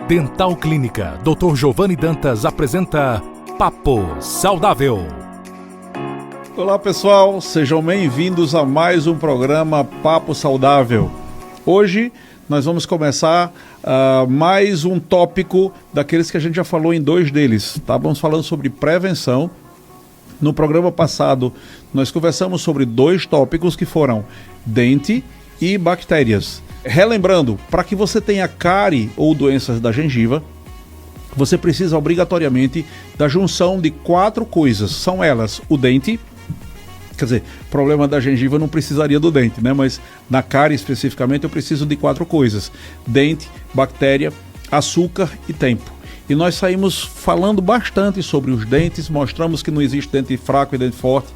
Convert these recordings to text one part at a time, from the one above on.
Dental Clínica Dr. Giovanni Dantas apresenta Papo Saudável. Olá pessoal, sejam bem-vindos a mais um programa Papo Saudável. Hoje nós vamos começar mais um tópico daqueles que a gente já falou em dois deles. Estávamos falando sobre prevenção. No programa passado nós conversamos sobre dois tópicos que foram dente e bactérias. Relembrando, para que você tenha cárie ou doenças da gengiva, você precisa obrigatoriamente da junção de 4 coisas. São elas o dente, quer dizer, problema da gengiva não precisaria do dente, né? Mas na cárie especificamente eu preciso de 4 coisas: dente, bactéria, açúcar e tempo. E nós saímos falando bastante sobre os dentes, mostramos que não existe dente fraco e dente forte,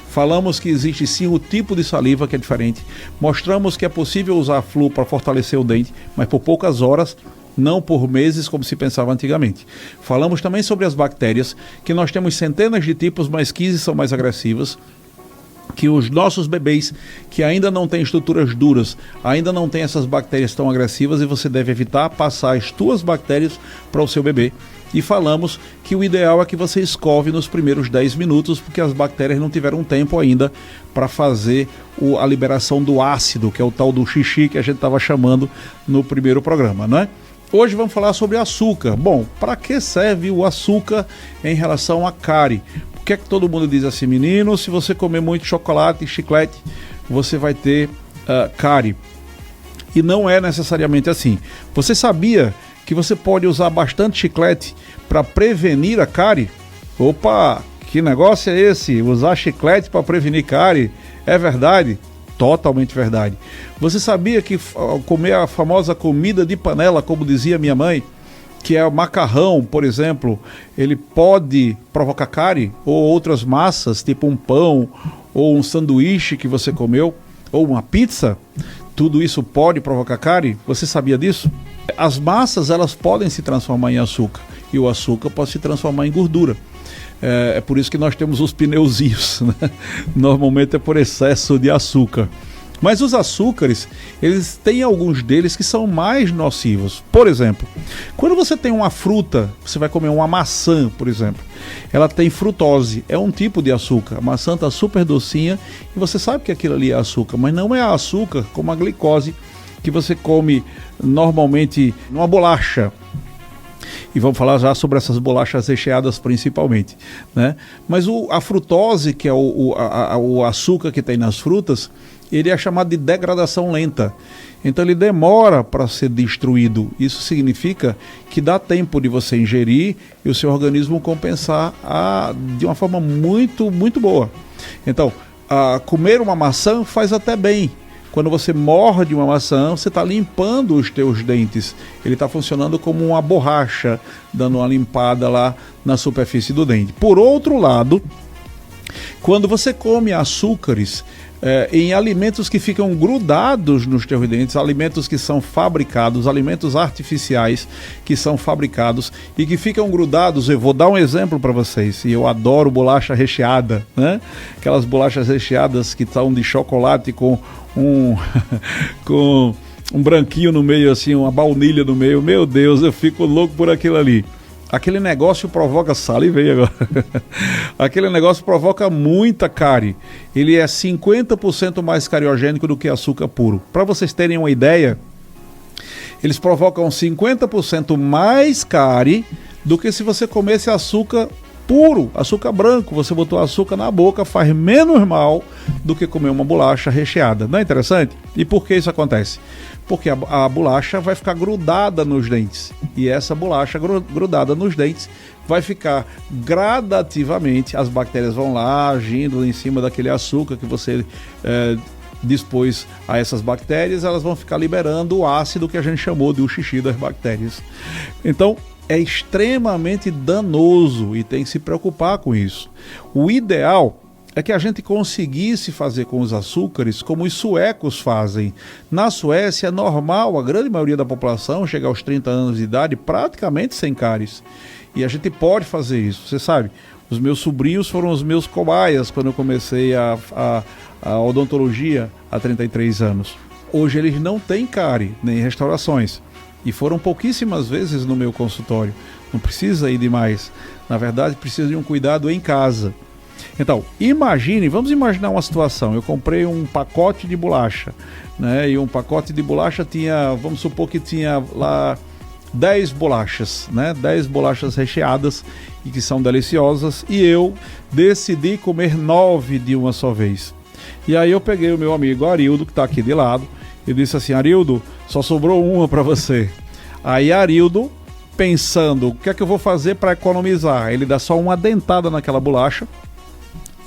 falamos que existe sim o tipo de saliva que é diferente, mostramos que é possível usar flu para fortalecer o dente, mas por poucas horas, não por meses como se pensava antigamente. Falamos também sobre as bactérias, que nós temos centenas de tipos, mas 15 são mais agressivas, que os nossos bebês que ainda não têm estruturas duras, ainda não têm essas bactérias tão agressivas e você deve evitar passar as tuas bactérias para o seu bebê. E falamos que o ideal é que você escove nos primeiros 10 minutos, porque as bactérias não tiveram tempo ainda para fazer a liberação do ácido, que é o tal do xixi que a gente estava chamando no primeiro programa, não é? Hoje vamos falar sobre açúcar. Bom, para que serve o açúcar em relação à cárie? Por que é que todo mundo diz assim, menino, se você comer muito chocolate e chiclete, você vai ter cárie? E não é necessariamente assim. Você sabia que você pode usar bastante chiclete para prevenir a cárie? Opa, que negócio é esse? Usar chiclete para prevenir cárie? É verdade? Totalmente verdade. Você sabia que comer a famosa comida de panela, como dizia minha mãe, que é o macarrão, por exemplo, ele pode provocar cárie? Ou outras massas, tipo um pão, ou um sanduíche que você comeu, ou uma pizza? Tudo isso pode provocar cárie? Você sabia disso? As massas, elas podem se transformar em açúcar, e o açúcar pode se transformar em gordura. É por isso que nós temos os pneuzinhos, né? Normalmente é por excesso de açúcar. Mas os açúcares, eles têm alguns deles que são mais nocivos. Por exemplo, quando você tem uma fruta, você vai comer uma maçã, por exemplo, ela tem frutose, é um tipo de açúcar. A maçã está super docinha e você sabe que aquilo ali é açúcar, mas não é açúcar como a glicose que você come normalmente numa bolacha. E vamos falar já sobre essas bolachas recheadas principalmente, né? Mas a frutose, que é o açúcar que tem nas frutas, ele é chamado de degradação lenta. Então ele demora para ser destruído. Isso significa que dá tempo de você ingerir e o seu organismo compensar de uma forma muito, muito boa. Então, comer uma maçã faz até bem. Quando você morde uma maçã, você está limpando os teus dentes. Ele está funcionando como uma borracha, dando uma limpada lá na superfície do dente. Por outro lado, quando você come açúcares em alimentos que ficam grudados nos teus dentes, alimentos que são fabricados, alimentos artificiais que são fabricados e que ficam grudados, eu vou dar um exemplo para vocês, e eu adoro bolacha recheada, né? Aquelas bolachas recheadas que estão de chocolate com com um branquinho no meio, assim, uma baunilha no meio. Meu Deus, eu fico louco por aquilo ali. Aquele negócio provoca, salivei agora, aquele negócio provoca muita cárie. Ele é 50% mais cariogênico do que açúcar puro. Para vocês terem uma ideia, eles provocam 50% mais cárie do que se você comesse açúcar puro, açúcar branco. Você botou açúcar na boca, faz menos mal do que comer uma bolacha recheada. Não é interessante? E por que isso acontece? Porque a bolacha vai ficar grudada nos dentes. E essa bolacha grudada nos dentes vai ficar gradativamente, as bactérias vão lá agindo em cima daquele açúcar que você dispôs a essas bactérias, elas vão ficar liberando o ácido que a gente chamou de o xixi das bactérias. Então, é extremamente danoso e tem que se preocupar com isso. O ideal é que a gente conseguisse fazer com os açúcares como os suecos fazem. Na Suécia é normal a grande maioria da população chegar aos 30 anos de idade praticamente sem cáries. E a gente pode fazer isso. Você sabe, os meus sobrinhos foram os meus cobaias quando eu comecei a odontologia há 33 anos. Hoje eles não têm cárie, nem restaurações. E foram pouquíssimas vezes no meu consultório. Não precisa ir demais. Na verdade, precisa de um cuidado em casa. Então, vamos imaginar uma situação. Eu comprei um pacote de bolacha, né? E um pacote de bolacha tinha, vamos supor que tinha lá 10 bolachas, né? 10 bolachas recheadas e que são deliciosas. E eu decidi comer 9 de uma só vez. E aí eu peguei o meu amigo Arildo, que está aqui de lado, e disse assim: Arildo, só sobrou uma para você. Aí Arildo, pensando, o que é que eu vou fazer para economizar? Ele dá só uma dentada naquela bolacha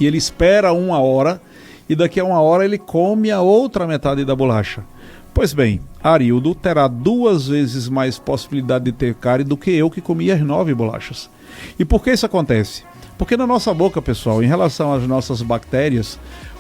e ele espera 1 hora e daqui a 1 hora ele come a outra metade da bolacha. Pois bem, Arildo terá 2 vezes mais possibilidade de ter cárie do que eu, que comia as 9 bolachas. E por que isso acontece? Porque na nossa boca, pessoal, em relação às nossas bactérias,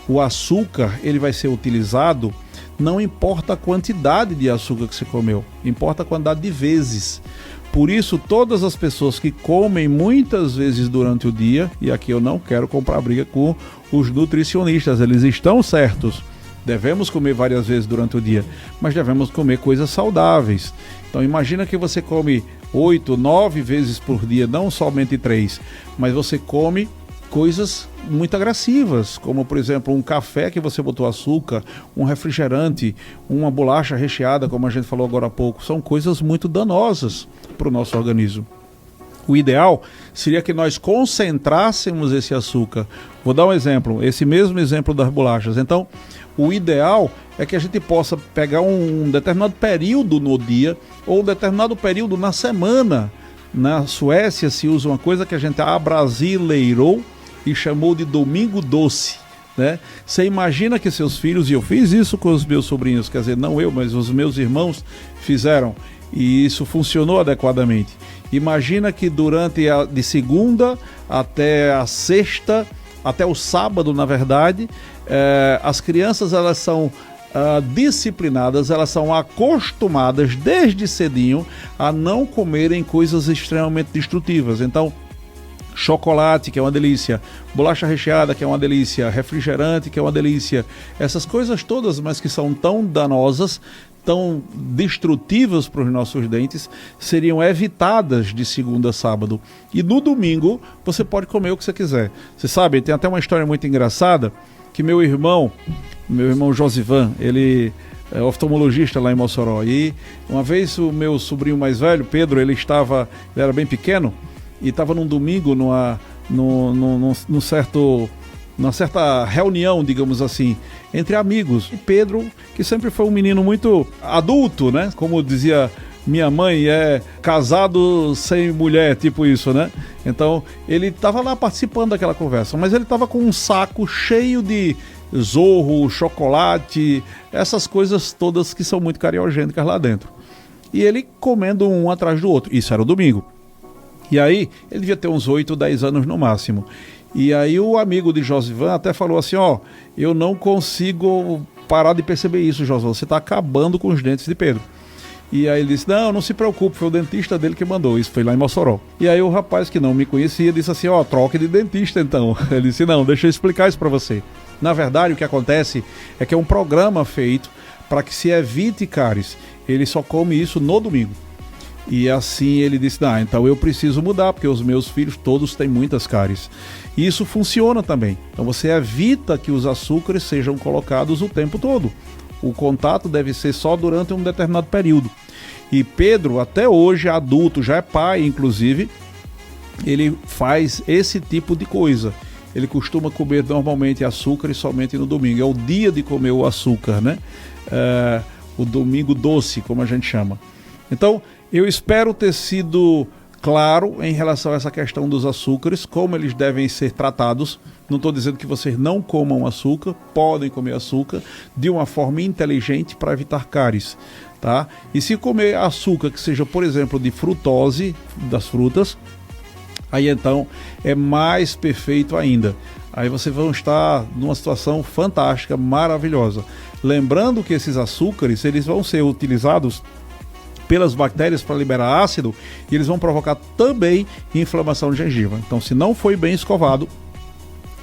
o açúcar ele vai ser utilizado, não importa a quantidade de açúcar que você comeu, importa a quantidade de vezes. Por isso, todas as pessoas que comem muitas vezes durante o dia, e aqui eu não quero comprar briga com os nutricionistas, eles estão certos. Devemos comer várias vezes durante o dia, mas devemos comer coisas saudáveis. Então imagina que você come 8, 9 vezes por dia, não somente 3, mas você come coisas muito agressivas, como por exemplo um café que você botou açúcar, um refrigerante, uma bolacha recheada, como a gente falou agora há pouco, são coisas muito danosas para o nosso organismo. O ideal seria que nós concentrássemos esse açúcar. Vou dar um exemplo, esse mesmo exemplo das bolachas. Então, o ideal é que a gente possa pegar um determinado período no dia ou um determinado período na semana. Na Suécia se usa uma coisa que a gente abrasileirou e chamou de domingo doce, né? Você imagina que seus filhos, e eu fiz isso com os meus sobrinhos, quer dizer, não eu, mas os meus irmãos fizeram, e isso funcionou adequadamente. Imagina que de segunda até a sexta, até o sábado, na verdade, as crianças elas são disciplinadas, elas são acostumadas desde cedinho a não comerem coisas extremamente destrutivas. Então, chocolate, que é uma delícia, bolacha recheada, que é uma delícia, refrigerante, que é uma delícia, essas coisas todas, mas que são tão danosas, tão destrutivas para os nossos dentes, seriam evitadas de segunda a sábado. E no domingo você pode comer o que você quiser. Você sabe, tem até uma história muito engraçada, que meu irmão Josivan, ele é oftalmologista lá em Mossoró, e uma vez o meu sobrinho mais velho, Pedro, ele era bem pequeno, e estava num domingo numa certa reunião, digamos assim, entre amigos. E Pedro, que sempre foi um menino muito adulto, né? Como dizia minha mãe, é casado sem mulher, tipo isso, né? Então, ele estava lá participando daquela conversa, mas ele estava com um saco cheio de Zorro, chocolate, essas coisas todas que são muito cariogênicas lá dentro. E ele comendo um atrás do outro. Isso era o domingo. E aí, ele devia ter uns 8, 10 anos no máximo. E aí o amigo de Josivan até falou assim, eu não consigo parar de perceber isso, Josivan, você está acabando com os dentes de Pedro. E aí ele disse, não se preocupe, foi o dentista dele que mandou, isso foi lá em Mossoró. E aí o rapaz que não me conhecia disse assim, troque de dentista então. Ele disse, não, deixa eu explicar isso para você. Na verdade, o que acontece é que é um programa feito para que se evite cáries. Ele só come isso no domingo. E assim ele disse, então eu preciso mudar, porque os meus filhos todos têm muitas cáries. E isso funciona também. Então você evita que os açúcares sejam colocados o tempo todo. O contato deve ser só durante um determinado período. E Pedro, até hoje, adulto, já é pai, inclusive, ele faz esse tipo de coisa. Ele costuma comer normalmente açúcar e somente no domingo. É o dia de comer o açúcar, né? O domingo doce, como a gente chama. Então, eu espero ter sido claro em relação a essa questão dos açúcares, como eles devem ser tratados. Não estou dizendo que vocês não comam açúcar, podem comer açúcar de uma forma inteligente para evitar cáries, tá? E se comer açúcar que seja, por exemplo, de frutose das frutas, aí então é mais perfeito ainda. Aí vocês vão estar numa situação fantástica, maravilhosa. Lembrando que esses açúcares, eles vão ser utilizados pelas bactérias para liberar ácido e eles vão provocar também inflamação de gengiva. Então, se não foi bem escovado,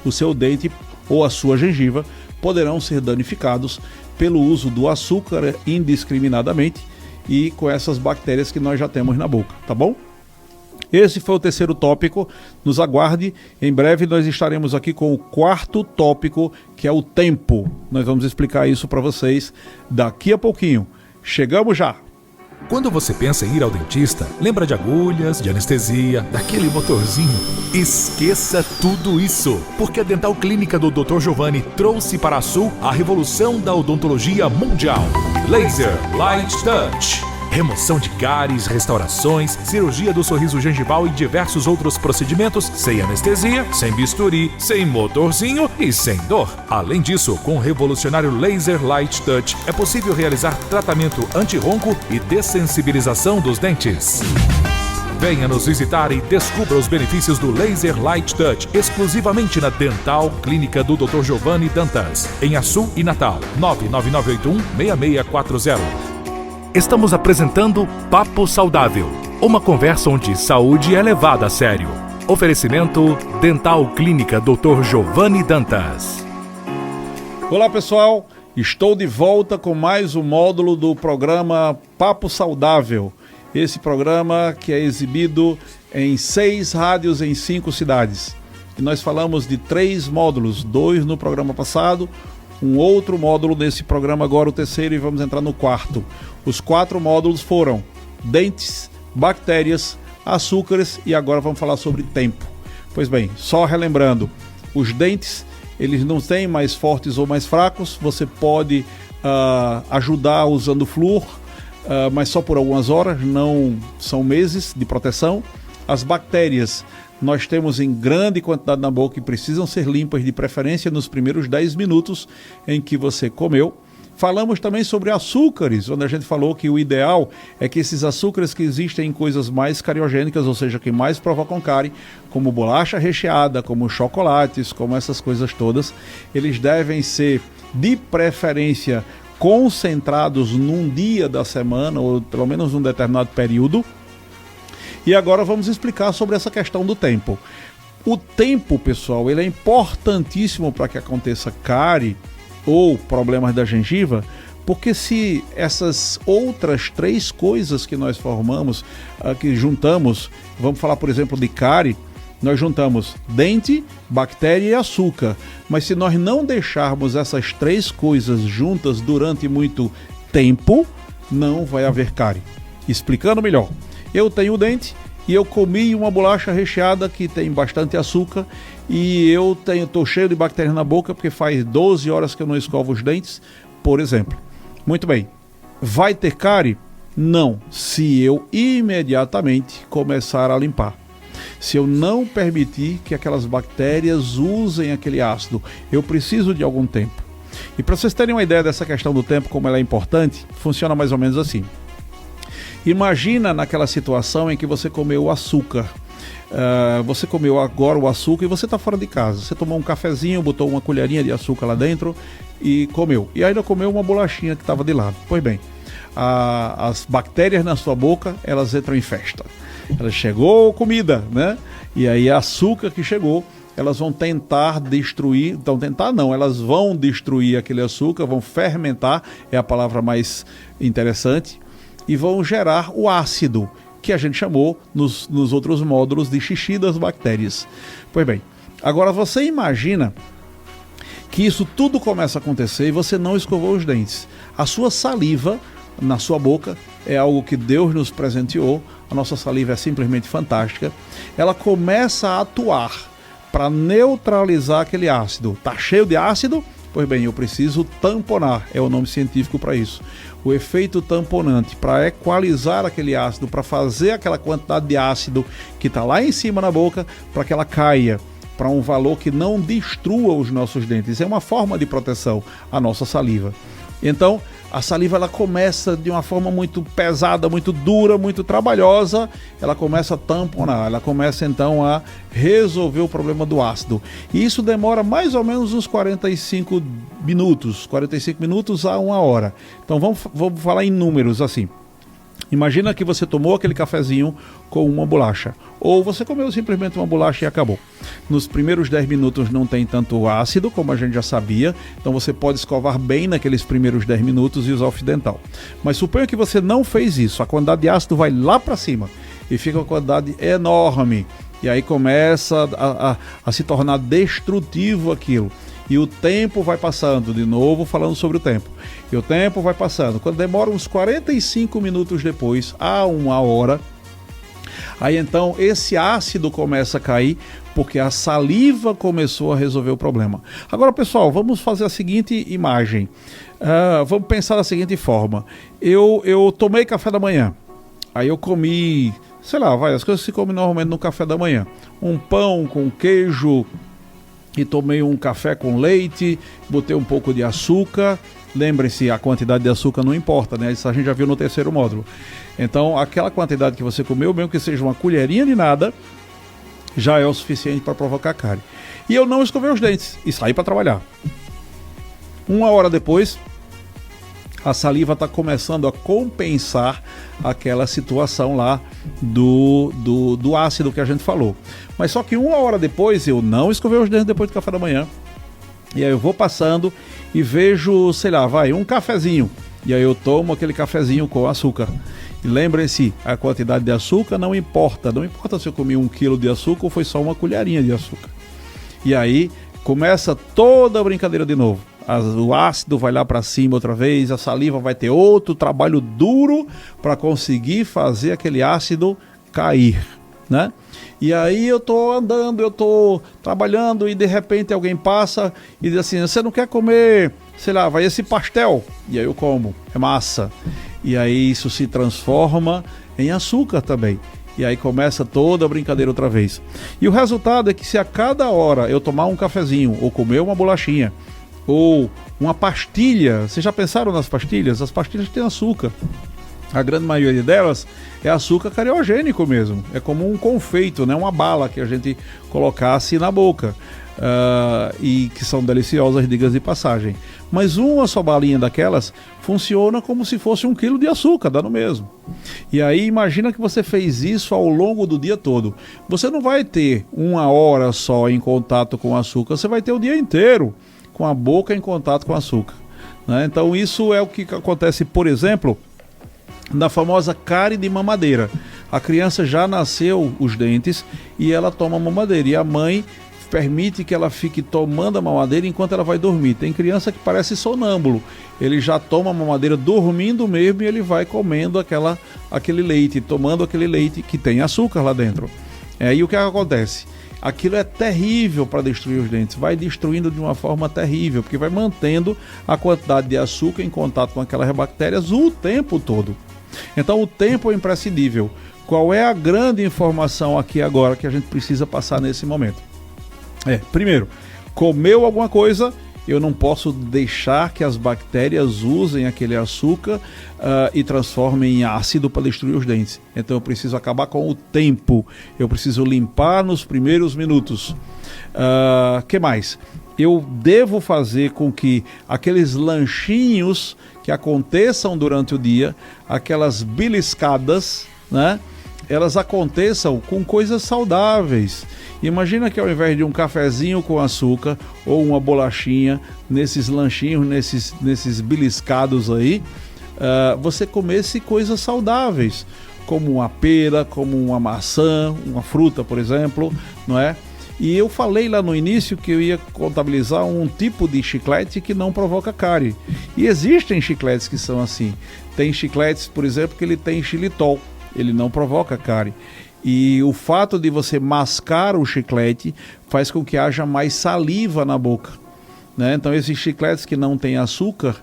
o seu dente ou a sua gengiva poderão ser danificados pelo uso do açúcar indiscriminadamente e com essas bactérias que nós já temos na boca, tá bom? Esse foi o terceiro tópico, nos aguarde, em breve nós estaremos aqui com o quarto tópico, que é o tempo. Nós vamos explicar isso para vocês daqui a pouquinho. Chegamos já! Quando você pensa em ir ao dentista, lembra de agulhas, de anestesia, daquele motorzinho? Esqueça tudo isso, porque a Dental Clínica do Dr. Giovanni trouxe para a Sul a revolução da odontologia mundial. Laser Light Touch. Remoção de cáries, restaurações, cirurgia do sorriso gengival e diversos outros procedimentos sem anestesia, sem bisturi, sem motorzinho e sem dor. Além disso, com o revolucionário Laser Light Touch, é possível realizar tratamento anti-ronco e dessensibilização dos dentes. Venha nos visitar e descubra os benefícios do Laser Light Touch exclusivamente na Dental Clínica do Dr. Giovanni Dantas, em Açu e Natal, 99981-6640. Estamos apresentando Papo Saudável, uma conversa onde saúde é levada a sério. Oferecimento Dental Clínica Dr. Giovanni Dantas. Olá pessoal, estou de volta com mais um módulo do programa Papo Saudável. Esse programa que é exibido em 6 rádios em 5 cidades. E nós falamos de 3 módulos, 2 no programa passado, um outro módulo nesse programa agora, o terceiro, e vamos entrar no quarto. Os 4 módulos foram dentes, bactérias, açúcares e agora vamos falar sobre tempo. Pois bem, só relembrando, os dentes, eles não têm mais fortes ou mais fracos, você pode ajudar usando flúor, mas só por algumas horas, não são meses de proteção. As bactérias nós temos em grande quantidade na boca e precisam ser limpas, de preferência nos primeiros 10 minutos em que você comeu. Falamos também sobre açúcares, onde a gente falou que o ideal é que esses açúcares que existem em coisas mais cariogênicas, ou seja, que mais provocam cárie, como bolacha recheada, como chocolates, como essas coisas todas, eles devem ser, de preferência, concentrados num dia da semana, ou pelo menos num determinado período. E agora vamos explicar sobre essa questão do tempo. O tempo, pessoal, ele é importantíssimo para que aconteça cárie ou problemas da gengiva, porque se essas outras 3 coisas que nós formamos, que juntamos, vamos falar, por exemplo, de cárie, nós juntamos dente, bactéria e açúcar. Mas se nós não deixarmos essas 3 coisas juntas durante muito tempo, não vai haver cárie. Explicando melhor, eu tenho dente e eu comi uma bolacha recheada que tem bastante açúcar e eu estou cheio de bactérias na boca porque faz 12 horas que eu não escovo os dentes, por exemplo. Muito bem, vai ter cárie? Não, se eu imediatamente começar a limpar. Se eu não permitir que aquelas bactérias usem aquele ácido, eu preciso de algum tempo. E para vocês terem uma ideia dessa questão do tempo, como ela é importante, funciona mais ou menos assim. Imagina naquela situação em que você comeu o açúcar. Você comeu agora o açúcar e você está fora de casa. Você tomou um cafezinho, botou uma colherinha de açúcar lá dentro e comeu. E ainda comeu uma bolachinha que estava de lado. Pois bem, as bactérias na sua boca, elas entram em festa. Ela chegou comida, né? E aí açúcar que chegou, elas vão tentar destruir, elas vão destruir aquele açúcar, vão fermentar, é a palavra mais interessante, e vão gerar o ácido, que a gente chamou nos outros módulos de xixi das bactérias. Pois bem, agora você imagina que isso tudo começa a acontecer e você não escovou os dentes. A sua saliva na sua boca é algo que Deus nos presenteou, a nossa saliva é simplesmente fantástica. Ela começa a atuar para neutralizar aquele ácido. Está cheio de ácido? Pois bem, eu preciso tamponar, é o nome científico para isso. O efeito tamponante, para equalizar aquele ácido, para fazer aquela quantidade de ácido que está lá em cima na boca, para que ela caia para um valor que não destrua os nossos dentes. É uma forma de proteção, a nossa saliva. Então, a saliva ela começa de uma forma muito pesada, muito dura, muito trabalhosa, ela começa a tamponar, ela começa então a resolver o problema do ácido. E isso demora mais ou menos uns 45 minutos a 1 hora. Então vamos falar em números assim. Imagina que você tomou aquele cafezinho com uma bolacha, ou você comeu simplesmente uma bolacha e acabou. Nos primeiros 10 minutos não tem tanto ácido, como a gente já sabia, então você pode escovar bem naqueles primeiros 10 minutos e usar o fio dental. Mas suponha que você não fez isso, a quantidade de ácido vai lá para cima e fica uma quantidade enorme, e aí começa a se tornar destrutivo aquilo. E o tempo vai passando, de novo falando sobre o tempo. E o tempo vai passando. Quando demora uns 45 minutos depois, a 1 hora, aí então esse ácido começa a cair, porque a saliva começou a resolver o problema. Agora, pessoal, vamos fazer a seguinte imagem. Vamos pensar da seguinte forma. Eu tomei café da manhã. Aí eu comi, sei lá, as coisas que se comem normalmente no café da manhã. Um pão com queijo, e tomei um café com leite, botei um pouco de açúcar. Lembrem-se, a quantidade de açúcar não importa, né? Isso a gente já viu no terceiro módulo. Então, aquela quantidade que você comeu, mesmo que seja uma colherinha de nada, já é o suficiente para provocar cárie. E eu não escovei os dentes e saí para trabalhar. 1 hora depois, a saliva está começando a compensar aquela situação lá do ácido que a gente falou. Mas só que 1 hora depois eu não escovei os dentes depois do café da manhã. E aí eu vou passando e vejo, sei lá, um cafezinho. E aí eu tomo aquele cafezinho com açúcar. E lembrem-se, a quantidade de açúcar não importa. Não importa se eu comi 1 quilo de açúcar ou foi só uma colherinha de açúcar. E aí começa toda a brincadeira de novo. O ácido vai lá para cima outra vez, a saliva vai ter outro trabalho duro para conseguir fazer aquele ácido cair, né? E aí eu tô andando, eu tô trabalhando e de repente alguém passa e diz assim: você não quer comer, sei lá, esse pastel? E aí eu como, é massa. E aí isso se transforma em açúcar também. E aí começa toda a brincadeira outra vez. E o resultado é que se a cada hora eu tomar um cafezinho ou comer uma bolachinha, ou uma pastilha. Vocês já pensaram nas pastilhas? As pastilhas têm açúcar. A grande maioria delas é açúcar cariogênico mesmo. É como um confeito, né? Uma bala que a gente colocasse na boca. E que são deliciosas, digas de passagem. Mas uma só balinha daquelas funciona como se fosse 1 quilo de açúcar, dá no mesmo. E aí imagina que você fez isso ao longo do dia todo. Você não vai ter 1 hora só em contato com o açúcar, você vai ter o dia inteiro com a boca em contato com o açúcar, né? Então isso é o que acontece, por exemplo, na famosa cárie de mamadeira. A criança já nasceu os dentes e ela toma mamadeira, e a mãe permite que ela fique tomando a mamadeira enquanto ela vai dormir. Tem criança que parece sonâmbulo, ele já toma a mamadeira dormindo mesmo e ele vai comendo aquele leite, tomando aquele leite que tem açúcar lá dentro. E o que acontece? Aquilo é terrível para destruir os dentes, vai destruindo de uma forma terrível, porque vai mantendo a quantidade de açúcar em contato com aquelas bactérias o tempo todo. Então o tempo é imprescindível. Qual é a grande informação aqui agora que a gente precisa passar nesse momento? Primeiro, comeu alguma coisa, eu não posso deixar que as bactérias usem aquele açúcar e transformem em ácido para destruir os dentes. Então eu preciso acabar com o tempo, eu preciso limpar nos primeiros minutos. Que mais? Eu devo fazer com que aqueles lanchinhos que aconteçam durante o dia, aquelas beliscadas, né, elas aconteçam com coisas saudáveis. Imagina que ao invés de um cafezinho com açúcar ou uma bolachinha, nesses lanchinhos, nesses beliscados aí, você comesse coisas saudáveis, como uma pera, como uma maçã, uma fruta, por exemplo, não é? E eu falei lá no início que eu ia contabilizar um tipo de chiclete que não provoca cárie. E existem chicletes que são assim. Tem chicletes, por exemplo, que ele tem xilitol, ele não provoca cárie. E o fato de você mascar o chiclete faz com que haja mais saliva na boca, né? Então esses chicletes que não têm açúcar,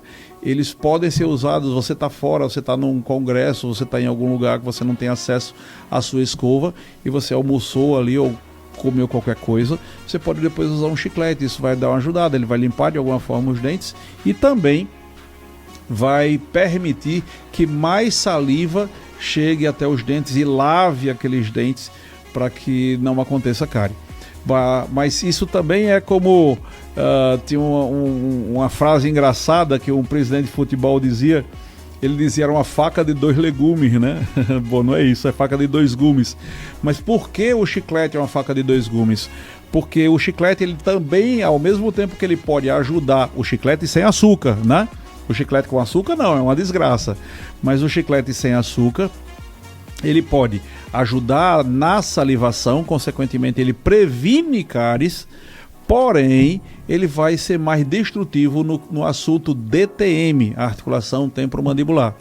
eles podem ser usados, você está fora, você está num congresso, você está em algum lugar que você não tem acesso à sua escova e você almoçou ali ou comeu qualquer coisa, você pode depois usar um chiclete, isso vai dar uma ajudada, ele vai limpar de alguma forma os dentes e também vai permitir que mais saliva chegue até os dentes e lave aqueles dentes para que não aconteça cárie. Mas isso também é como tinha uma frase engraçada que um presidente de futebol dizia, ele dizia era uma faca de 2 legumes, né? Bom, não é isso, é faca de 2 gumes. Mas por que o chiclete é uma faca de 2 gumes? Porque o chiclete, ele também, ao mesmo tempo que ele pode ajudar, o chiclete sem açúcar, né? O chiclete com açúcar não, é uma desgraça. Mas o chiclete sem açúcar, ele pode ajudar na salivação, consequentemente ele previne cáries, porém ele vai ser mais destrutivo no assunto DTM, a articulação temporomandibular,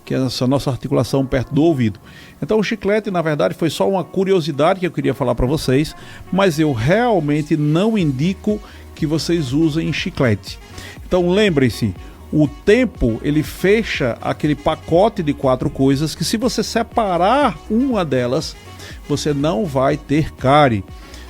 que é essa nossa articulação perto do ouvido. Então o chiclete, na verdade, foi só uma curiosidade que eu queria falar para vocês, mas eu realmente não indico que vocês usem chiclete. Então lembrem-se, o tempo, ele fecha aquele pacote de 4 coisas que se você separar uma delas, você não vai ter cárie.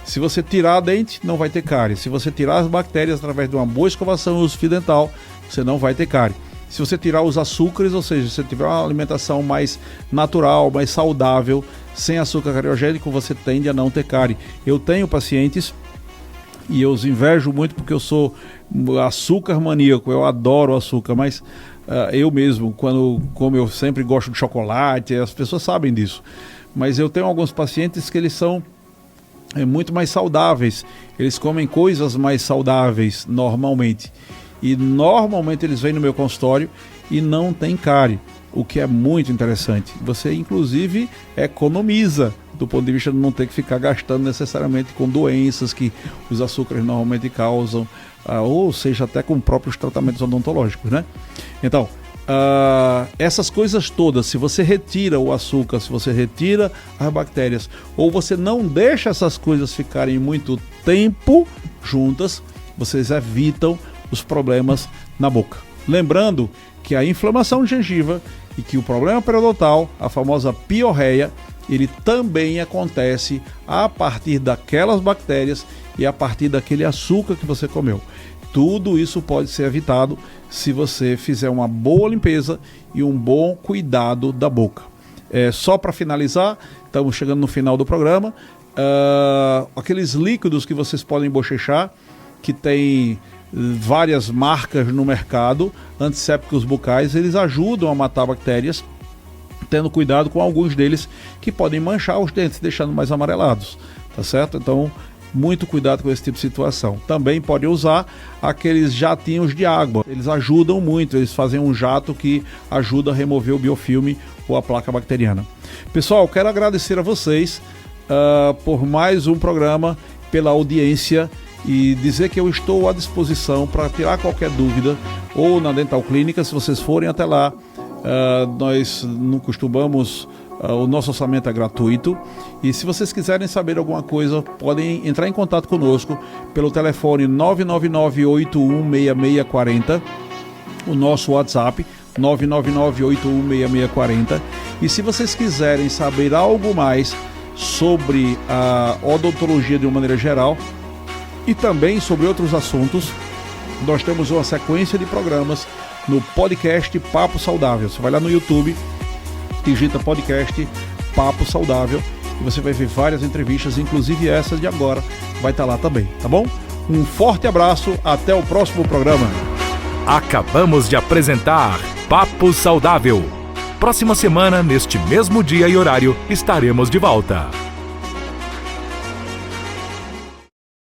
Se você tirar a dente, não vai ter cárie. Se você tirar as bactérias através de uma boa escovação e uso fio dental, você não vai ter cárie. Se você tirar os açúcares, ou seja, se você tiver uma alimentação mais natural, mais saudável, sem açúcar cariogênico, você tende a não ter cárie. Eu tenho pacientes, e eu os invejo muito porque eu sou açúcar maníaco, eu adoro açúcar, mas eu mesmo, como eu sempre gosto de chocolate, as pessoas sabem disso. Mas eu tenho alguns pacientes que eles são muito mais saudáveis, eles comem coisas mais saudáveis normalmente. E normalmente eles vêm no meu consultório e não tem cárie, o que é muito interessante. Você inclusive economiza do ponto de vista de não ter que ficar gastando necessariamente com doenças que os açúcares normalmente causam, ou seja, até com próprios tratamentos odontológicos, né? Então, essas coisas todas, se você retira o açúcar, se você retira as bactérias, ou você não deixa essas coisas ficarem muito tempo juntas, vocês evitam os problemas na boca. Lembrando que a inflamação de gengiva e que o problema periodontal, a famosa piorreia, ele também acontece a partir daquelas bactérias e a partir daquele açúcar que você comeu. Tudo isso pode ser evitado se você fizer uma boa limpeza e um bom cuidado da boca. Só para finalizar, estamos chegando no final do programa, aqueles líquidos que vocês podem bochechar, que tem várias marcas no mercado, antissépticos bucais, eles ajudam a matar bactérias, tendo cuidado com alguns deles que podem manchar os dentes, deixando mais amarelados, tá certo? Então, muito cuidado com esse tipo de situação. Também pode usar aqueles jatinhos de água, eles ajudam muito, eles fazem um jato que ajuda a remover o biofilme ou a placa bacteriana. Pessoal, quero agradecer a vocês por mais um programa, pela audiência, e dizer que eu estou à disposição para tirar qualquer dúvida, ou na Dental Clínica, se vocês forem até lá. Nós não costumamos, o nosso orçamento é gratuito, e se vocês quiserem saber alguma coisa, podem entrar em contato conosco pelo telefone 999-816640, o nosso WhatsApp 999-816640. E se vocês quiserem saber algo mais sobre a odontologia de uma maneira geral e também sobre outros assuntos, nós temos uma sequência de programas no podcast Papo Saudável. Você vai lá no YouTube, digita podcast Papo Saudável e você vai ver várias entrevistas, inclusive essa de agora vai estar lá também, tá bom? Um forte abraço, até o próximo programa. Acabamos de apresentar Papo Saudável. Próxima semana, neste mesmo dia e horário, estaremos de volta.